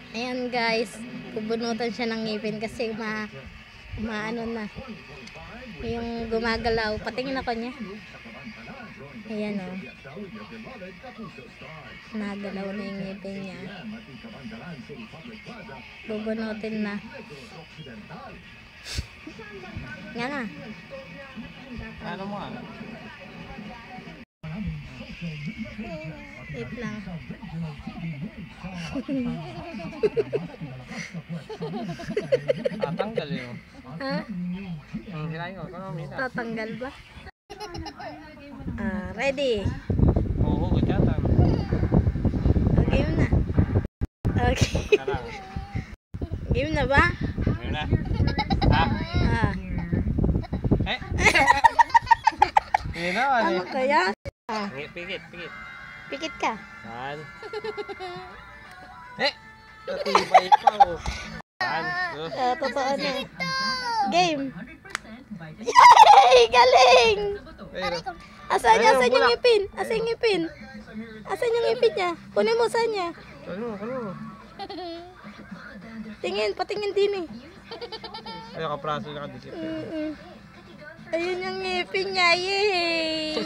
Ayan guys, bubunutan siya ng ngipin kasi maano na. Yung gumagalaw. Patingin ako niya. Ayan o. Nagalaw na yung ngipin niya. Bubunutin na. Nga nga. Ano mo ah? Wait lang. Tatanggal yun. Ha? Hilahin ko. Kano muna? Tatanggal ba? Ready? Oo, gajatan. Game na. Okay. Karang. Game na ba? Ayun na. Ha? Eh? Hindi naman Ano eh. kaya? Pikit, pikit. Pikit ka. Yan. Eh! Natibay pa oh. Yan. Totoo na. Game. Yay! Galing! Asan yung ngipin? Asan yung ngipin? Asan yung ngipin niya? Kunin mo, saan niya? Ano? Tingin, patingin din eh. Ay, kapraso na kadisip. Ayun yung ngipin niya, yay!